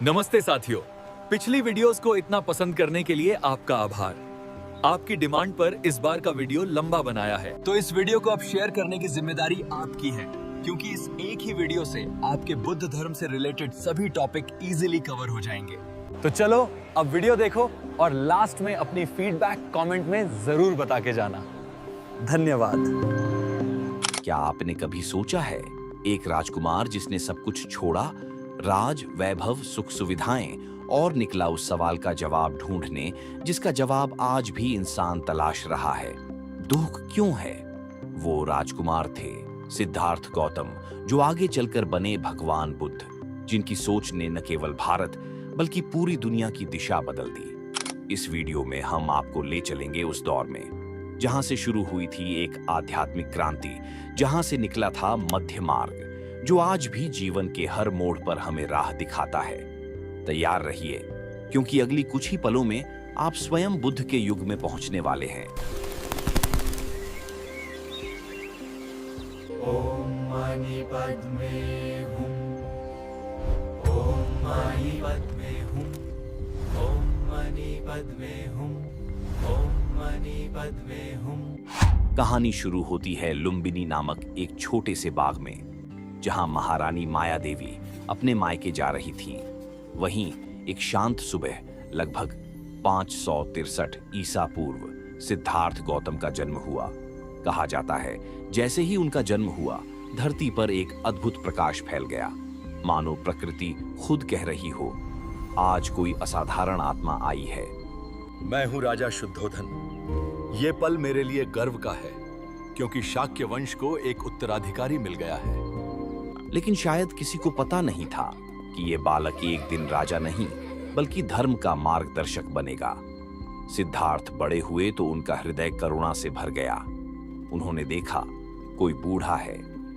नमस्ते साथियों, पिछली वीडियोस को इतना पसंद करने के लिए आपका आभार। आपकी डिमांड पर इस बार का वीडियो लंबा बनाया है, तो इस वीडियो को अब शेयर करने की जिम्मेदारी आपकी है, क्योंकि इस एक ही वीडियो से आपके बुद्ध धर्म से रिलेटेड सभी टॉपिक इजीली कवर हो जाएंगे। तो चलो अब वीडियो देखो और लास्ट में अपनी फीडबैक कमेंट में जरूर बता के जाना। धन्यवाद। क्या आपने कभी सोचा है, एक राजकुमार जिसने सब कुछ छोड़ा, राज, वैभव, सुख सुविधाएं, और निकला उस सवाल का जवाब ढूंढने जिसका जवाब आज भी इंसान तलाश रहा है। दुख क्यों है? वो राजकुमार थे सिद्धार्थ गौतम, जो आगे चलकर बने भगवान बुद्ध, जिनकी सोच ने न केवल भारत बल्कि पूरी दुनिया की दिशा बदल दी। इस वीडियो में हम आपको ले चलेंगे उस दौर में जहां से शुरू हुई थी एक आध्यात्मिक क्रांति, जहां से निकला था मध्य मार्ग, जो आज भी जीवन के हर मोड़ पर हमें राह दिखाता है। तैयार रहिए, क्योंकि अगली कुछ ही पलों में आप स्वयं बुद्ध के युग में पहुंचने वाले हैं। ओम मणि पद्मे हुम, ओम मणि पद्मे हुम, ओम मणि पद्मे हुम, ओम मणि पद्मे हुम। कहानी शुरू होती है लुम्बिनी नामक एक छोटे से बाग में, जहां महारानी माया देवी अपने मायके जा रही थीं। वहीं एक शांत सुबह लगभग 563 ईसा पूर्व सिद्धार्थ गौतम का जन्म हुआ। कहा जाता है जैसे ही उनका जन्म हुआ, धरती पर एक अद्भुत प्रकाश फैल गया, मानो प्रकृति खुद कह रही हो, आज कोई असाधारण आत्मा आई है। मैं हूँ राजा शुद्धोधन। ये पल मेरे लिए गर्व का है, क्योंकि शाक्य वंश को एक उत्तराधिकारी मिल गया है। लेकिन शायद किसी को पता नहीं था कि ये बालक एक दिन राजा नहीं बल्कि धर्म का मार्गदर्शक बनेगा। सिद्धार्थ बड़े हुए तो उनका हृदय करुणा से भर गया। उन्होंने देखा कोई बूढ़ा है,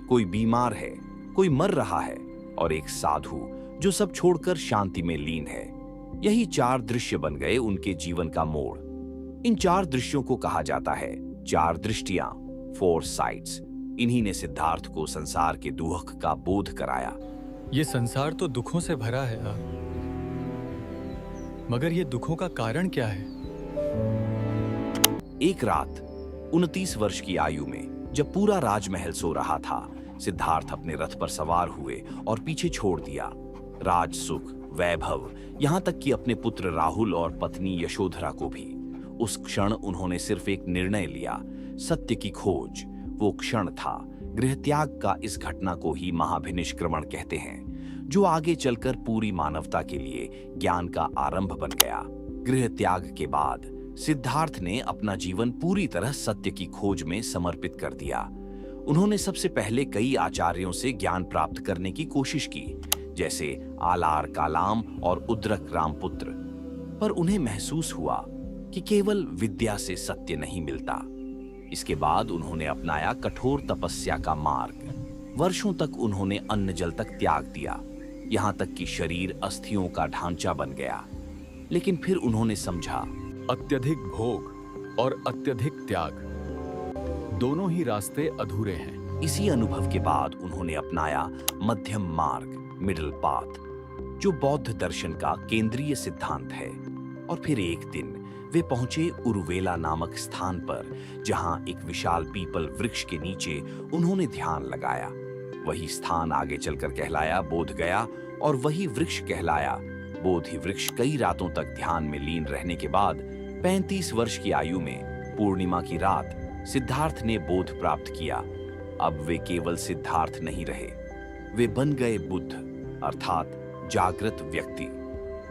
कोई बीमार है, कोई मर रहा है, और एक साधु जो सब छोड़कर शांति में लीन है। यही 4 दृश्य बन गए उनके जीवन का मोड़। इन 4 दृश्यों को कहा जाता है 4 दृष्टियां, 4 साइट्स। इन्हीं ने सिद्धार्थ को संसार के दुख का बोध कराया। ये संसार तो दुखों से भरा है, मगर ये दुखों का कारण क्या है? एक रात 29 वर्ष की आयु में, जब पूरा राजमहल सो रहा था, सिद्धार्थ अपने रथ पर सवार हुए और पीछे छोड़ दिया राज, सुख, वैभव, यहां तक कि अपने पुत्र राहुल और पत्नी यशोधरा को भी। उस क्षण उन्होंने सिर्फ एक निर्णय लिया, सत्य की खोज। वो क्षण था गृह त्याग का। इस घटना को ही महाभिनिष्क्रमण कहते हैं, जो आगे चलकर पूरी मानवता के लिए ज्ञान का आरंभ बन गया। गृह त्याग के बाद सिद्धार्थ ने अपना जीवन पूरी तरह सत्य की खोज में समर्पित कर दिया। उन्होंने सबसे पहले कई आचार्यों से ज्ञान प्राप्त करने की कोशिश की, जैसे आलार कालाम और उद्रक रामपुत्र, पर उन्हें महसूस हुआ कि केवल विद्या से सत्य नहीं मिलता। इसके बाद उन्होंने अपनाया कठोर तपस्या का मार्ग। वर्षों तक उन्होंने अन्न जल तक त्याग दिया, यहां तक कि शरीर अस्थियों का ढांचा बन गया। लेकिन फिर उन्होंने समझा, अत्यधिक भोग और अत्यधिक त्याग, दोनों ही रास्ते अधूरे हैं। इसी अनुभव के बाद उन्होंने अपनाया मध्यम मार्ग, मिडिल पाथ, जो बौद्ध दर्शन का केंद्रीय सिद्धांत है। और फिर एक दिन वे पहुंचे उरुवेला नामक स्थान पर, जहां एक विशाल पीपल वृक्ष के नीचे उन्होंने ध्यान लगाया। वही स्थान आगे चलकर कहलाया बोध गया, और वही वृक्ष कहलाया बोधि वृक्ष। कई रातों तक ध्यान में लीन रहने के बाद 35 वर्ष की आयु में पूर्णिमा की रात सिद्धार्थ ने बोध प्राप्त किया। अब वे केवल सिद्धार्थ नहीं रहे, वे बन गए बुद्ध, अर्थात जागृत व्यक्ति।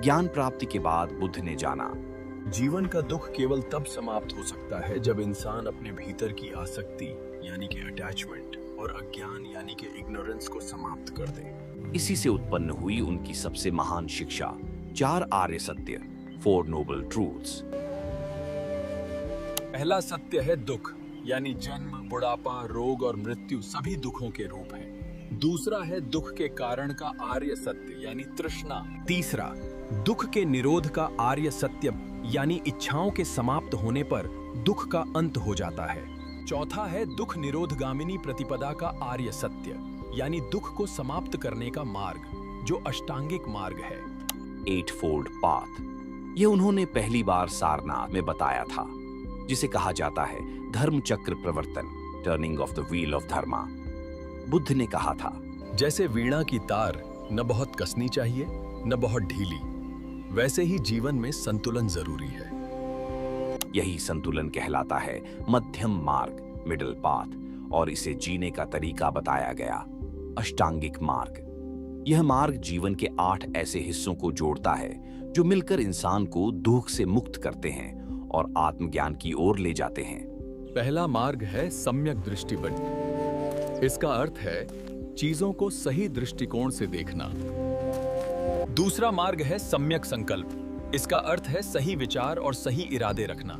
ज्ञान प्राप्ति के बाद बुद्ध ने जाना, जीवन का दुख केवल तब समाप्त हो सकता है जब इंसान अपने भीतर की आसक्ति यानी कि अटैचमेंट और अज्ञान यानी कि इग्नोरेंस को समाप्त कर दे। इसी से उत्पन्न हुई उनकी सबसे महान शिक्षा, 4 आर्य सत्य, 4 नोबल ट्रूथ्स। पहला सत्य है दुख, यानी जन्म, बुढ़ापा, रोग और मृत्यु सभी दुखों के रूप हैं। दूसरा है दुख के कारण का आर्य सत्य, यानी तृष्णा। तीसरा, दुख के निरोध का आर्य सत्य, यानी इच्छाओं के समाप्त होने पर दुख का अंत हो जाता है। चौथा है दुख निरोधगामिनी प्रतिपदा का आर्य सत्य, यानी दुख को समाप्त करने का मार्ग, जो अष्टांगिक मार्ग है। एटफोल्ड पाथ। यह उन्होंने पहली बार सारनाथ में बताया था, जिसे कहा जाता है धर्म चक्र प्रवर्तन, turning of the wheel of dharma. Buddha ने कहा था, जैसे वीणा की तार न बहुत कसनी चाहिए न बहुत ढीली, वैसे ही जीवन में संतुलन जरूरी है। यही संतुलन कहलाता है मध्यम मार्ग, मिडिल पाथ, और इसे जीने का तरीका बताया गया, अष्टांगिक मार्ग। यह मार्ग जीवन के 8 ऐसे हिस्सों को जोड़ता है जो मिलकर इंसान को दुख से मुक्त करते हैं और आत्मज्ञान की ओर ले जाते हैं। पहला मार्ग है सम्यक दृष्टिबंध। इसका अर्थ है चीजों को सही दृष्टिकोण से देखना। दूसरा मार्ग है सम्यक संकल्प। इसका अर्थ है सही विचार और सही इरादे रखना,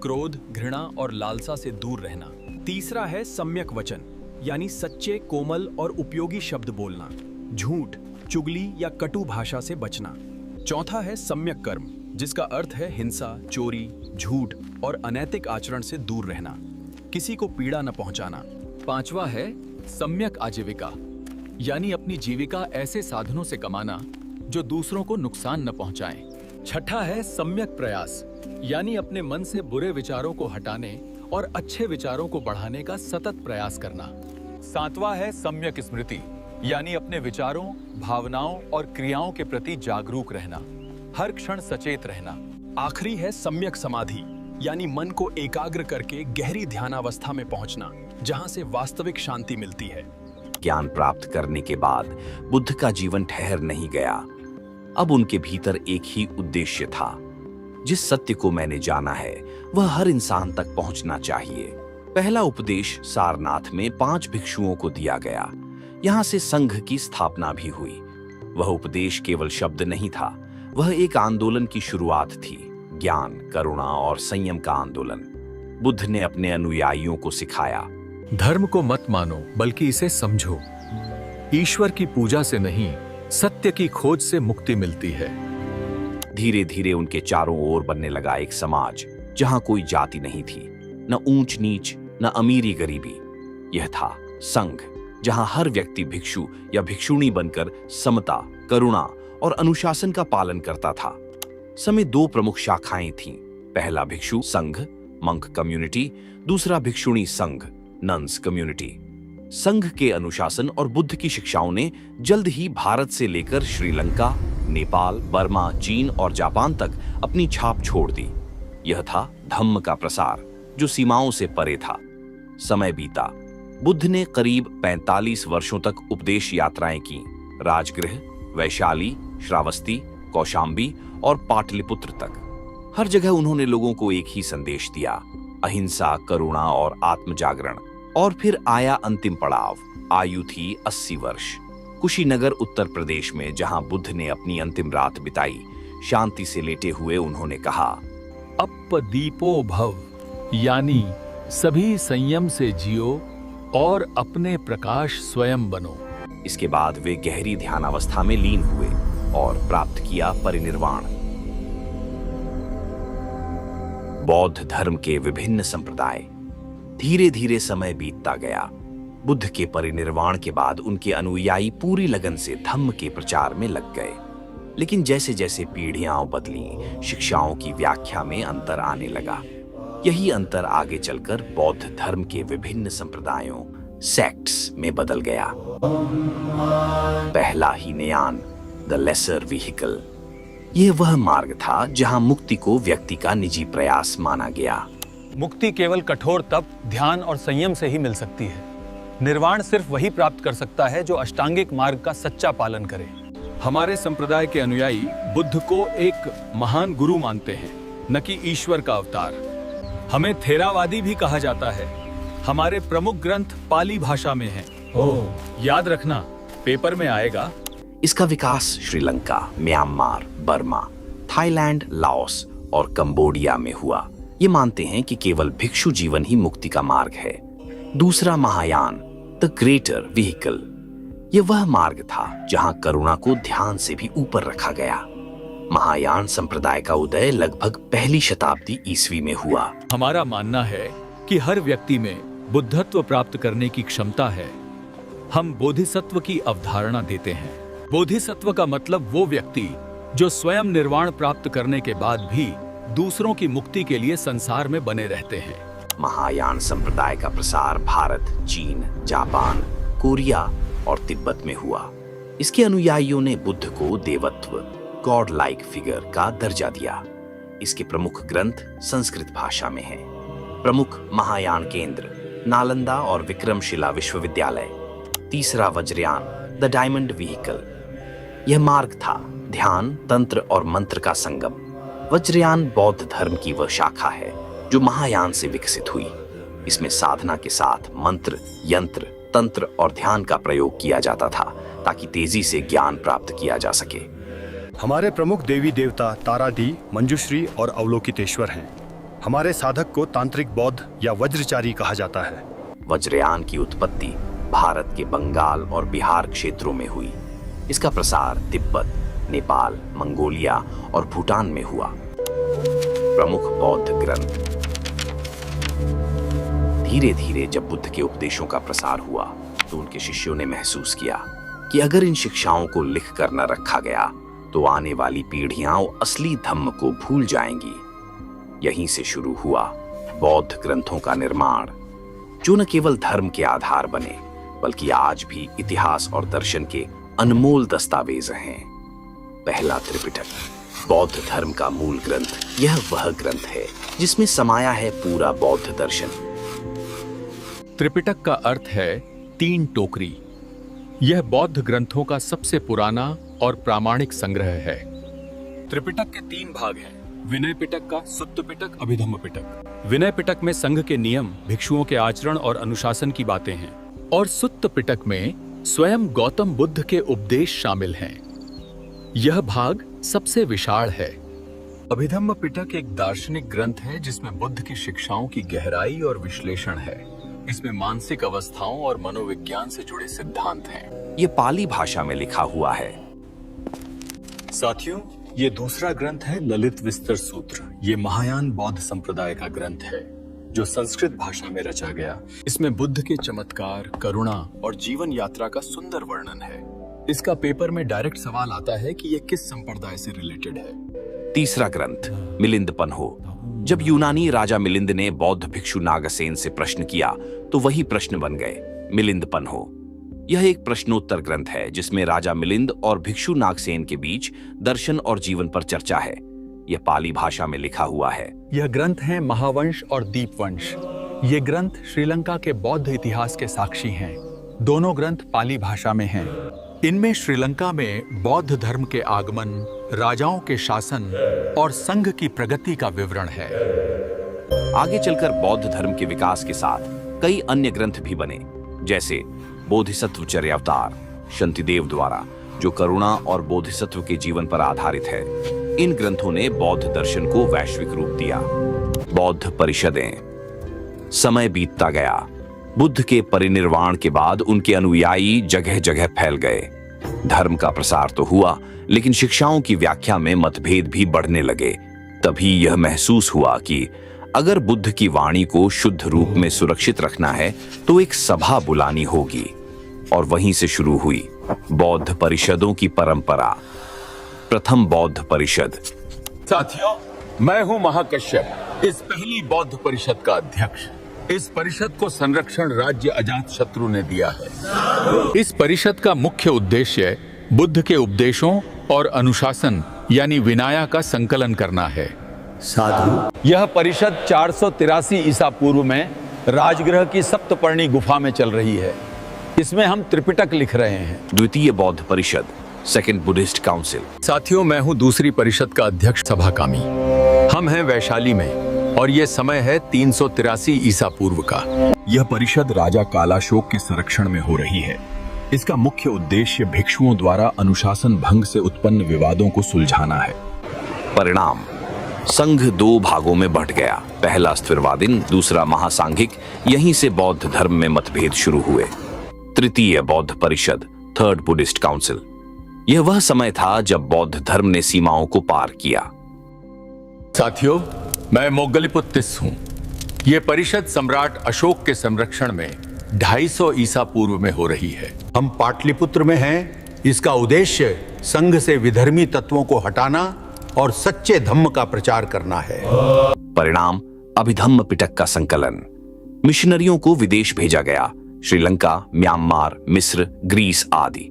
क्रोध, घृणा और लालसा से दूर रहना। तीसरा है सम्यक वचन, यानी सच्चे, कोमल और उपयोगी शब्द बोलना, झूठ, चुगली या कटु भाषा से बचना। चौथा है सम्यक कर्म, जिसका अर्थ है हिंसा, चोरी, झूठ और अनैतिक आचरण से दूर रहना, किसी को पीड़ा न पहुंचाना। पांचवा है सम्यक आजीविका, यानी अपनी जीविका ऐसे साधनों से कमाना जो दूसरों को नुकसान न पहुंचाएं। छठा है सम्यक प्रयास, यानी अपने मन से बुरे विचारों को हटाने और अच्छे विचारों को बढ़ाने का सतत प्रयास करना। सातवां है सम्यक स्मृति, यानी अपने विचारों, भावनाओं और क्रियाओं के प्रति जागरूक रहना, हर क्षण सचेत रहना। आखिरी है सम्यक समाधि, यानी मन को एकाग्र करके गहरी ध्यानावस्था में पहुंचना, जहां से वास्तविक शांति मिलती है। ज्ञान प्राप्त करने के बाद बुद्ध का जीवन ठहर नहीं गया। अब उनके भीतर एक ही उद्देश्य था, जिस सत्य को मैंने जाना है वह हर इंसान तक पहुंचना चाहिए। पहला उपदेश सारनाथ में 5 भिक्षुओं को दिया गया। यहां से संघ की स्थापना भी हुई। वह उपदेश केवल शब्द नहीं था, वह एक आंदोलन की शुरुआत थी, ज्ञान, करुणा और संयम का आंदोलन। बुद्ध ने अपने अनुयायियों को सिखाया, धर्म को मत मानो बल्कि इसे समझो। ईश्वर की पूजा से नहीं, सत्य की खोज से मुक्ति मिलती है। धीरे धीरे उनके चारों ओर बनने लगा एक समाज जहां कोई जाति नहीं थी, न ऊंच नीच, न अमीरी गरीबी। यह था संघ, जहां हर व्यक्ति भिक्षु या भिक्षुणी बनकर समता, करुणा और अनुशासन का पालन करता था। समय 2 प्रमुख शाखाएं थीं। पहला भिक्षु संघ, मंक कम्युनिटी, दूसरा भिक्षुणी संघ, नन्स कम्युनिटी। संघ के अनुशासन और बुद्ध की शिक्षाओं ने जल्द ही भारत से लेकर श्रीलंका, नेपाल, बर्मा, चीन और जापान तक अपनी छाप छोड़ दी। यह था धम्म का प्रसार, जो सीमाओं से परे था। समय बीता। बुद्ध ने करीब 45 वर्षों तक उपदेश यात्राएं की, राजगृह, वैशाली, श्रावस्ती, कौशाम्बी और पाटलिपुत्र तक। हर जगह उन्होंने लोगों को एक ही संदेश दिया, अहिंसा, करुणा और आत्मजागरण। और फिर आया अंतिम पड़ाव। आयु थी 80 वर्ष। कुशीनगर, उत्तर प्रदेश में, जहां बुद्ध ने अपनी अंतिम रात बिताई। शांति से लेटे हुए उन्होंने कहा, अपदीपो भव, यानी सभी संयम से जियो और अपने प्रकाश स्वयं बनो। इसके बाद वे गहरी ध्यानावस्था में लीन हुए और प्राप्त किया परिनिर्वाण। बौद्ध धर्म के विभिन्न संप्रदाय। धीरे धीरे समय बीतता गया। बुद्ध के परिनिर्वाण के बाद उनके अनुयायी पूरी लगन से धम्म के प्रचार में लग गए। लेकिन जैसे जैसे पीढ़ियां बदलीं, शिक्षाओं की व्याख्या में अंतर आने लगा। यही अंतर आगे चलकर बौद्ध धर्म के विभिन्न संप्रदायों, सेक्ट्स में बदल गया। पहला हीनयान, द लेसर व्हीकल। यह वह मार्ग था जहां मुक्ति को व्यक्ति का निजी प्रयास माना गया। मुक्ति केवल कठोर तप, ध्यान और संयम से ही मिल सकती है। निर्वाण सिर्फ वही प्राप्त कर सकता है जो अष्टांगिक मार्ग का सच्चा पालन करे। हमारे संप्रदाय के अनुयायी बुद्ध को एक महान गुरु मानते हैं, न कि ईश्वर का अवतार। हमें थेरावादी भी कहा जाता है। हमारे प्रमुख ग्रंथ पाली भाषा में हैं। याद रखना, पेपर में आएगा। इसका विकास Sri Lanka, Myanmar, Burma, Thailand, Laos और कंबोडिया में हुआ। ये मानते हैं कि केवल भिक्षु जीवन ही मुक्ति का मार्ग है। दूसरा महायान, द ग्रेटर व्हीकल। यह वह मार्ग था जहां करुणा को ध्यान से भी ऊपर रखा गया। महायान संप्रदाय का उदय लगभग पहली शताब्दी ईस्वी में हुआ। हमारा मानना है कि हर व्यक्ति में बुद्धत्व प्राप्त करने की क्षमता है। हम बोधिसत्व की अवधारणा देते हैं। बोधिसत्व का मतलब वो व्यक्ति जो स्वयं निर्वाण प्राप्त करने के बाद भी दूसरों की मुक्ति के लिए संसार में बने रहते हैं। महायान संप्रदाय का प्रसार भारत, चीन, जापान, कोरिया और तिब्बत में हुआ। इसके अनुयायियों ने बुद्ध को देवत्व, गॉड लाइक फिगर का दर्जा दिया। इसके प्रमुख ग्रंथ संस्कृत भाषा में हैं। प्रमुख महायान केंद्र नालंदा और विक्रमशिला विश्वविद्यालय। तीसरा वज्रयान, द डायमंड व्हीकल। यह मार्ग था ध्यान, तंत्र और मंत्र का संगम। वज्रयान बौद्ध धर्म की वह शाखा है जो महायान से विकसित हुई। इसमें साधना के साथ मंत्र, यंत्र, तंत्र और ध्यान का प्रयोग किया जाता था ताकि तेजी से ज्ञान प्राप्त किया जा सके। हमारे प्रमुख देवी देवता तारादी, मंजुश्री और अवलोकितेश्वर हैं। हमारे साधक को तांत्रिक बौद्ध या वज्रचारी कहा जाता है। वज्रयान की उत्पत्ति भारत के बंगाल और बिहार क्षेत्रों में हुई। इसका प्रसार तिब्बत, नेपाल, मंगोलिया और भूटान में हुआ। प्रमुख बौद्ध ग्रंथ। धीरे धीरे जब बुद्ध के उपदेशों का प्रसार हुआ तो उनके शिष्यों ने महसूस किया कि अगर इन शिक्षाओं को लिख कर न रखा गया तो आने वाली पीढ़ियां असली धम्म को भूल जाएंगी। यहीं से शुरू हुआ बौद्ध ग्रंथों का निर्माण, जो न केवल धर्म के आधार बने बल्कि आज भी इतिहास और दर्शन के अनमोल दस्तावेज हैं। पहला त्रिपिटक, बौद्ध धर्म का मूल ग्रंथ। यह वह ग्रंथ है जिसमें समाया है पूरा बौद्ध दर्शन। त्रिपिटक का अर्थ है 3 टोकरी। यह बौद्ध ग्रंथों का सबसे पुराना और प्रामाणिक संग्रह है। त्रिपिटक के 3 भाग हैं: विनय पिटक का, सुत्त पिटक, अभिधम्म पिटक। विनय पिटक में संघ के नियम, भिक्षुओं के आचरण और अनुशासन की बातें हैं, और सुत्त पिटक में स्वयं गौतम बुद्ध के उपदेश शामिल हैं। यह भाग सबसे विशाल है। अभिधम्म पिटक एक दार्शनिक ग्रंथ है जिसमें बुद्ध की शिक्षाओं की गहराई और विश्लेषण है। इसमें मानसिक अवस्थाओं और मनोविज्ञान से जुड़े सिद्धांत हैं। ये पाली भाषा में लिखा हुआ है। साथियों, ये दूसरा ग्रंथ है ललित विस्तर सूत्र। ये महायान बौद्ध संप्रदाय का ग्रंथ है जो संस्कृत भाषा में रचा गया। इसमें बुद्ध के चमत्कार, करुणा और जीवन यात्रा का सुंदर वर्णन है। इसका पेपर में डायरेक्ट सवाल आता है कि यह किस संप्रदाय से रिलेटेड है। तीसरा ग्रंथ मिलिंदपन्हो। जब यूनानी राजा मिलिंद ने बौद्ध भिक्षु नागसेन से प्रश्न किया तो वही प्रश्न बन गए मिलिंदपन्हो। यह एक प्रश्नोत्तर ग्रंथ है जिसमें राजा मिलिंद और भिक्षु नागसेन के बीच दर्शन और जीवन पर चर्चा है। यह पाली भाषा में लिखा हुआ है। यह ग्रंथ हैं महावंश और दीपवंश। ये ग्रंथ श्रीलंका के बौद्ध इतिहास के साक्षी हैं। दोनों ग्रंथ पाली भाषा में हैं। इनमें श्रीलंका में बौद्ध धर्म के आगमन, राजाओं के शासन और संघ की प्रगति का विवरण है। आगे चलकर बौद्ध धर्म के विकास के साथ कई अन्य ग्रंथ भी बने, जैसे बोधिसत्व चर्यावतार शंतिदेव द्वारा, जो करुणा और बोधिसत्व के जीवन पर आधारित है। इन ग्रंथों ने बौद्ध दर्शन को वैश्विक रूप दिया। बौद्ध परिषदें। समय बीतता गया। बुद्ध के परिनिर्वाण के बाद उनके अनुयायी जगह जगह फैल गए। धर्म का प्रसार तो हुआ, लेकिन शिक्षाओं की व्याख्या में मतभेद भी बढ़ने लगे। तभी यह महसूस हुआ कि अगर बुद्ध की वाणी को शुद्ध रूप में सुरक्षित रखना है तो एक सभा बुलानी होगी, और वहीं से शुरू हुई बौद्ध परिषदों की परंपरा। प्रथम बौद्ध परिषद। साथियों, मैं हूं महाकश्यप, इस पहली बौद्ध परिषद का अध्यक्ष। इस परिषद को संरक्षण राज्य अजात शत्रु ने दिया है। इस परिषद का मुख्य उद्देश्य बुद्ध के उपदेशों और अनुशासन यानी विनाया का संकलन करना है। साधु, यह परिषद 483 ईसा पूर्व में राजगृह की सप्तपर्णी गुफा में चल रही है। इसमें हम त्रिपिटक लिख रहे हैं। द्वितीय बौद्ध परिषद, सेकंड बुद्धिस्ट काउंसिल। साथियों, मैं हूं दूसरी परिषद का अध्यक्ष सभाकामी। हम हैं वैशाली में और यह समय है 383 ईसा पूर्व का। यह परिषद राजा कालाशोक के संरक्षण में हो रही है। इसका मुख्य उद्देश्य भिक्षुओं द्वारा अनुशासन भंग से उत्पन्न विवादों को सुलझाना है। परिणाम, संघ 2 भागों में बंट गया। पहला स्थिरवादीन, दूसरा महासांघिक। यहीं से बौद्ध धर्म में मतभेद शुरू हुए। तृतीय बौद्ध परिषद, थर्ड बुद्धिस्ट काउंसिल। यह वह समय था जब बौद्ध धर्म ने सीमाओं को पार किया। साथियों, मैं मोग्गलिपुत्तिस हूं। यह परिषद सम्राट अशोक के संरक्षण में 250 ईसा पूर्व में हो रही है। हम पाटलिपुत्र में हैं। इसका उद्देश्य संघ से विधर्मी तत्वों को हटाना और सच्चे धम्म का प्रचार करना है। परिणाम अभिधम्म पिटक का संकलन। मिशनरियों को विदेश भेजा गया, श्रीलंका, म्यांमार, मिस्र, ग्रीस आदि।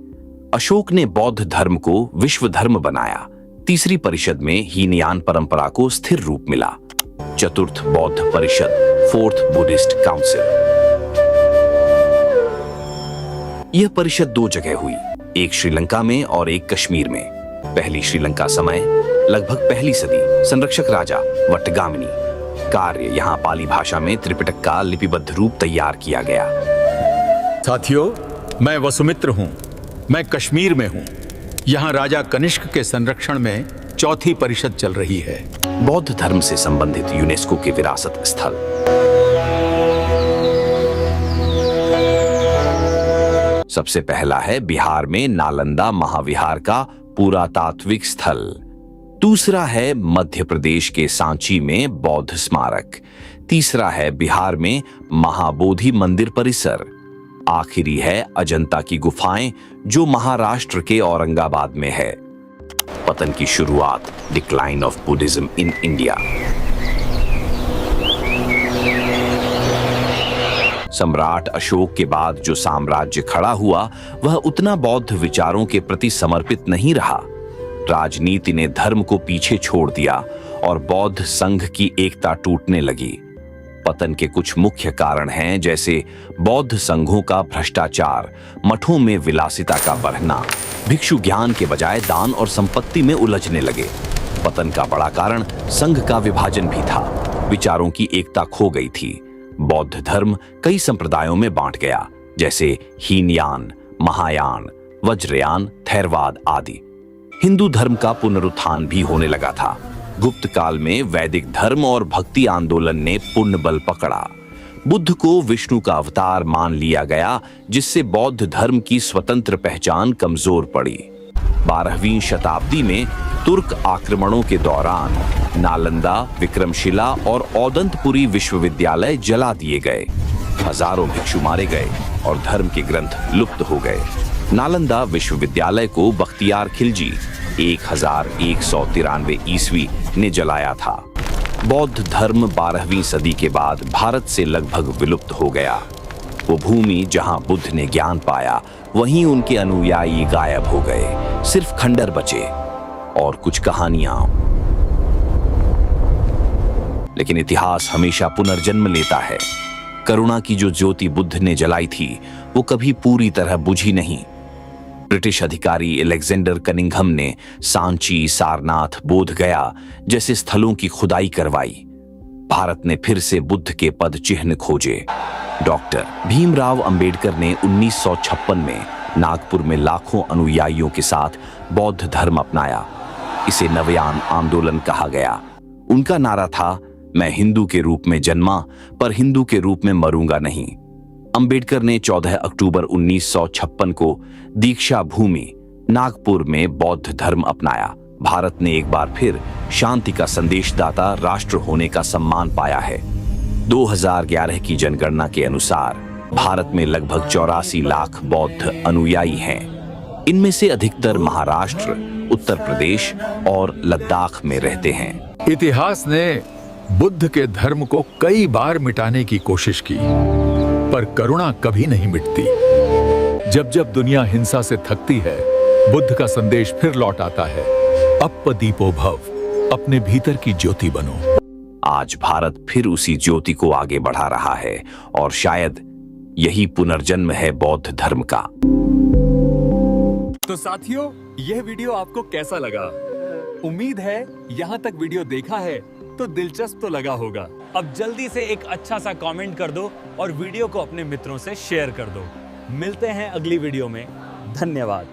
अशोक ने बौद्ध धर्म को विश्व धर्म बनाया। तीसरी परिषद में हीनयान परंपरा को स्थिर रूप मिला। चतुर्थ बौद्ध परिषद, फोर्थ बुद्धिस्ट काउंसिल। यह परिषद 2 जगह हुई, एक श्रीलंका में और एक कश्मीर में। पहली श्रीलंका समय लगभग पहली सदी, संरक्षक राजा वट्टगामिनी। कार्य यहाँ पाली भाषा में त्रिपिटक का लिपिबद्ध रूप तैयार किया गया। साथियों, मैं वसुमित्र हूँ, मैं कश्मीर में हूँ। यहाँ राजा कनिष्क के संरक्षण में चौथी परिषद चल रही है। बौद्ध धर्म से संबंधित यूनेस्को के विरासत स्थल। सबसे पहला है बिहार में नालंदा महाविहार का पुरातात्विक स्थल। दूसरा है मध्य प्रदेश के सांची में बौद्ध स्मारक। तीसरा है बिहार में महाबोधि मंदिर परिसर। आखिरी है अजंता की गुफाएं जो महाराष्ट्र के औरंगाबाद में है। पतन की शुरुआत, decline of Buddhism in India. सम्राट अशोक के बाद जो साम्राज्य खड़ा हुआ वह उतना बौद्ध विचारों के प्रति समर्पित नहीं रहा। राजनीति ने धर्म को पीछे छोड़ दिया और बौद्ध संघ की एकता टूटने लगी। पतन के कुछ मुख्य कारण हैं, जैसे बौद्ध संघों का भ्रष्टाचार, मठों में विलासिता का बढ़ना, भिक्षु ज्ञान के बजाय दान और संपत्ति में उलझने लगे। पतन का बड़ा कारण संघ का विभाजन भी था। विचारों की एकता खो गई थी। बौद्ध धर्म कई संप्रदायों में बांट गया, जैसे हीनयान, महायान, वज्रयान, थेरवाद आदि। हिंदू धर्म का पुनरुत्थान भी होने लगा था। गुप्त काल में वैदिक धर्म और भक्ति आंदोलन ने पूर्ण बल पकड़ा। बुद्ध को विष्णु का अवतार मान लिया गया, जिससे बौद्ध धर्म की स्वतंत्र पहचान कमजोर पड़ी। 12वीं शताब्दी में तुर्क आक्रमणों के दौरान नालंदा, विक्रमशिला और औदंतपुरी विश्वविद्यालय जला दिए गए। हजारों भिक्षु मारे गए और धर्म के ग्रंथ लुप्त हो गए। नालंदा विश्वविद्यालय को बख्तियार खिलजी 1193 ईस्वी ने जलाया था। बौद्ध धर्म 12वीं सदी के बाद भारत से लगभग विलुप्त हो गया। वो भूमि जहां बुद्ध ने ज्ञान पाया, वहीं उनके अनुयायी गायब हो गए। सिर्फ खंडर बचे और कुछ कहानियां। लेकिन इतिहास हमेशा पुनर्जन्म लेता है। करुणा की जो ज्योति बुद्ध ने जलाई थी, वो कभी पूरी तरह बुझी नहीं। ब्रिटिश अधिकारी अलेक्जेंडर कनिंघम ने सांची, सारनाथ, बोध गया जैसे स्थलों की खुदाई करवाई। भारत ने फिर से बुद्ध के पद चिन्ह खोजे। डॉक्टर भीमराव अंबेडकर ने 1956 में नागपुर में लाखों अनुयायियों के साथ बौद्ध धर्म अपनाया। इसे नवयान आंदोलन कहा गया। उनका नारा था, मैं हिंदू के रूप में जन्मा पर हिंदू के रूप में मरूंगा नहीं। अंबेडकर ने 14 अक्टूबर 1956 को दीक्षा भूमि नागपुर में बौद्ध धर्म अपनाया। भारत ने एक बार फिर शांति का संदेशदाता राष्ट्र होने का सम्मान पाया है। 2011 की जनगणना के अनुसार भारत में लगभग 84 लाख बौद्ध अनुयायी हैं। इनमें से अधिकतर महाराष्ट्र, उत्तर प्रदेश और लद्दाख में रहते हैं। इतिहास ने बुद्ध के धर्म को कई बार मिटाने की कोशिश की, पर करुणा कभी नहीं मिटती। जब जब दुनिया हिंसा से थकती है, बुद्ध का संदेश फिर लौट आता है, अप्पदीपो भव, अपने भीतर की ज्योति बनो। आज भारत फिर उसी ज्योति को आगे बढ़ा रहा है और शायद यही पुनर्जन्म है बौद्ध धर्म का। तो साथियों, यह वीडियो आपको कैसा लगा? उम्मीद है यहाँ तक वीडियो देखा है तो दिलचस्प तो लगा होगा। अब जल्दी से एक अच्छा सा कमेंट कर दो और वीडियो को अपने मित्रों से शेयर कर दो। मिलते हैं अगली वीडियो में। धन्यवाद।